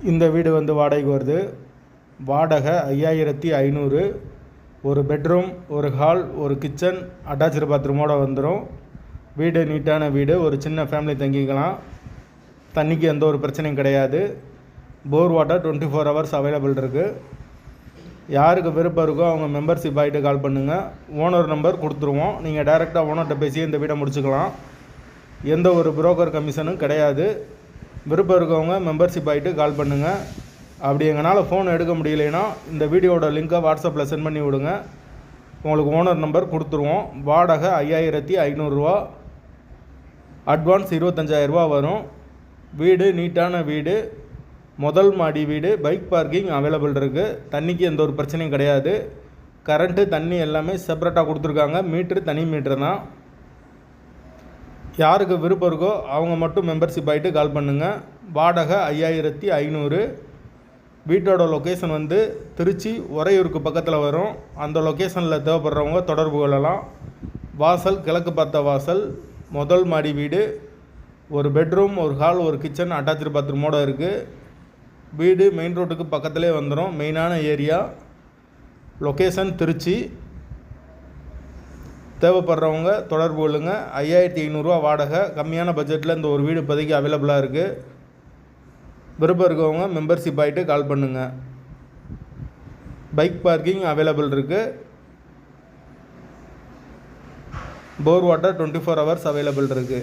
இந்த வீடு வந்து வாடகைக்கு வருது. வாடகை 5500. ஒரு பெட்ரூம், ஒரு ஹால், ஒரு கிச்சன், அட்டாச்சு பாத்ரூமோடு வந்துடும். வீடு நீட்டான வீடு. ஒரு சின்ன ஃபேமிலி தங்கிக்கலாம். தண்ணிக்கு எந்த ஒரு பிரச்சனையும் கிடையாது. போர் வாட்டர் 24 ஹவர்ஸ் அவைலபிள் இருக்குது. யாருக்கு விருப்பம் இருக்கோ அவங்க மெம்பர்ஷிப் ஆகிட்டு கால் பண்ணுங்கள். ஓனர் நம்பர் கொடுத்துருவோம். நீங்கள் டைரெக்டாக ஓனர்கிட்ட பேசி இந்த வீடை முடிச்சுக்கலாம். எந்த ஒரு புரோக்கர் கமிஷனும் கிடையாது. விருப்பம் இருக்கவங்க மெம்பர்ஷிப் ஆகிட்டு கால் பண்ணுங்கள். அப்படி எங்களால் ஃபோன் எடுக்க முடியலைன்னா இந்த வீடியோட லிங்க்கை வாட்ஸ்அப்பில் சென்ட் பண்ணி விடுங்க. உங்களுக்கு ஓனர் நம்பர் கொடுத்துருவோம். வாடகை 5500 அட்வான்ஸ் 25000 வரும். வீடு நீட்டான வீடு. முதல் மாடி வீடு. பைக் பார்க்கிங் அவைலபிள் இருக்குது. தண்ணிக்கு எந்த ஒரு பிரச்சனையும் கிடையாது. கரண்ட்டு தண்ணி எல்லாமே செப்பரேட்டாக கொடுத்துருக்காங்க. மீட்ரு தனி மீட்ரு தான். யாருக்கு விருப்பம் இருக்கோ அவங்க மட்டும் மெம்பர்ஷிப் ஆகிட்டு கால் பண்ணுங்கள். வாடகை 5500. வீட்டோட லொக்கேஷன் வந்து திருச்சி உறையூருக்கு பக்கத்தில் வரும். அந்த லொக்கேஷனில் தேவைப்படுறவங்க தொடர்பு கொள்ளலாம். வாசல் கிழக்கு பார்த்த வாசல். முதல் மாடி வீடு. ஒரு பெட்ரூம், ஒரு ஹால், ஒரு கிச்சன், அட்டாச்சு பாத்ரூமோடு இருக்குது. வீடு மெயின் ரோட்டுக்கு பக்கத்துலேயே வந்துடும். மெயினான ஏரியா. லொக்கேஷன் திருச்சி. தேவைப்படுறவங்க தொடர்பு கொள்ளுங்க. 5500 வாடகை. கம்மியான பட்ஜெட்டில் இந்த ஒரு வீடு இப்போதைக்கு அவைலபிளாக இருக்குது. விருப்பம் இருக்கவங்க மெம்பர்ஷிப் ஆகிட்டு கால் பண்ணுங்கள். பைக் பார்க்கிங் அவைலபிள் இருக்குது. போர் வாட்டர் 24 ஹவர்ஸ் அவைலபிள் இருக்குது.